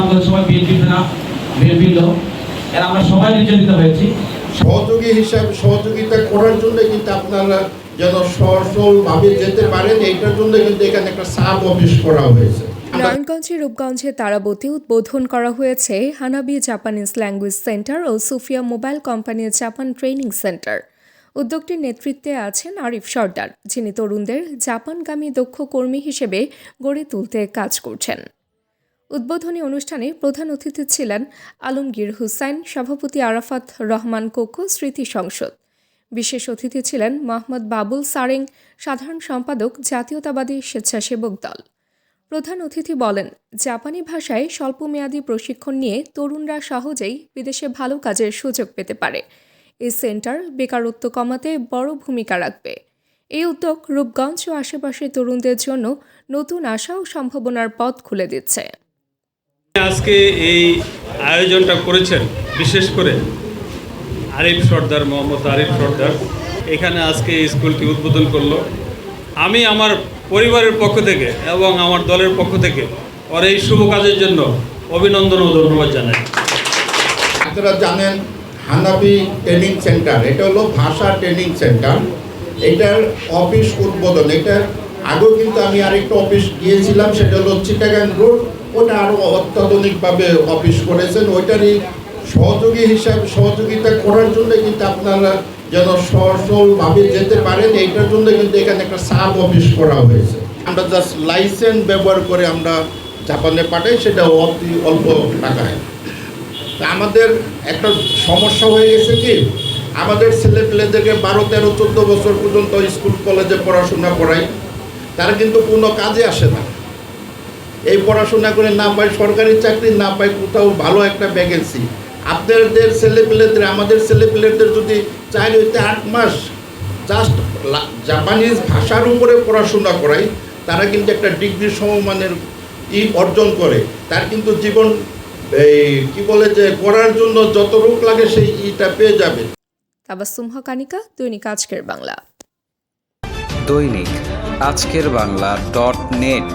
আমাদের সবাই বিএনপি লোক, এর আমরা সবাই নির্যাতিত হয়েছি। সহযোগী হিসাবে সহযোগিতা করার জন্য কিন্তু আপনারা যেন সচলভাবে যেতে পারেন, এইটার জন্য কিন্তু এখানে একটা সাব অফিস করা হয়েছে। নারায়ণগঞ্জের রূপগঞ্জে তারাবতে উদ্বোধন করা হয়েছে হানাবি জাপানিজ ল্যাঙ্গুয়েজ সেন্টার ও সুফিয়া মোবাইল কোম্পানির জাপান ট্রেনিং সেন্টার। উদ্যোগটির নেতৃত্বে আছেন আরিফ সর্দার, যিনি তরুণদের জাপানগামী দক্ষ কর্মী হিসেবে গড়ে তুলতে কাজ করছেন। উদ্বোধনী অনুষ্ঠানে প্রধান অতিথি ছিলেন আলমগীর হুসাইন, সভাপতি আরাফাত রহমান কোকো, স্মৃতি সংসদ। বিশেষ অতিথি ছিলেন মোহাম্মদ বাবুল সারেং, সাধারণ সম্পাদক, জাতীয়তাবাদী স্বেচ্ছাসেবক দল। প্রধান অতিথি বলেন, জাপানি ভাষায় স্বল্পমেয়াদী প্রশিক্ষণ নিয়ে তরুণরা সহজেই বিদেশে ভালো কাজের সুযোগ পেতে পারে। এই সেন্টার বেকারত্ব কমাতে বড় ভূমিকা রাখবে। এই উদ্যোগ রূপগঞ্জ ও আশেপাশের তরুণদের জন্য নতুন আশা ও সম্ভাবনার পথ খুলে দিচ্ছে। আজকে এই আয়োজনটা করেছেন বিশেষ করে আরিফ সর্দার, মোহাম্মদ আরিফ সর্দার এখানে আজকে এই স্কুলটি উদ্বোধন করলো। আমি আমার পরিবারের পক্ষ থেকে এবং আমার দলের পক্ষ থেকে ওর এই শুভ কাজের জন্য অভিনন্দন ও ধন্যবাদ জানাই। আপনারা জানেন হানাবি ট্রেনিং সেন্টার, এটা হলো ভাষা ট্রেনিং সেন্টার। এটার অফিস উদ্বোধন, এটার আগেও কিন্তু আমি আরেকটা অফিস গিয়েছিলাম, সেটা হলো চিটাগাং রোড। ওটা আরও অত্যাধুনিকভাবে অফিস করেছেন। ওইটারই সহযোগী হিসাবে সহযোগিতা করার জন্য কিন্তু আপনারা যেন সচলভাবে যেতে পারেন, এইটার জন্য কিন্তু এখানে একটা সাব অফিস করা হয়েছে। আমরা জাস্ট লাইসেন্স ব্যবহার করে আমরা জাপানে পাঠাই, সেটা অতি অল্প টাকায়। তা আমাদের একটা সমস্যা হয়ে গেছে কি, আমাদের ছেলেপেলেদেরকে 12, 13, 14 বছর পর্যন্ত স্কুল কলেজে পড়াশোনা করাই, তারা কিন্তু কোনো কাজে আসে না। এই পড়াশোনা করে না পায় সরকারি চাকরি, না পায় কোথাও ভালো একটা ভ্যাকেন্সি। আপনাদের ছেলেপেলেদের, আমাদের ছেলেপেলেদের যদি 4 হইতে 8 মাস জাস্ট জাপানিজ ভাষার উপরে পড়াশোনা করাই, তারা কিন্তু একটা ডিগ্রি সমমানের অর্জন করে। তার কিন্তু জীবন এই কি বলে যে করার জন্য যত রোগ লাগে সেই ইটা পেয়ে যাবে। তাবাসসুম হকানিকা, দৈনিক আজকের বাংলা। দৈনিক আজকের বাংলা .net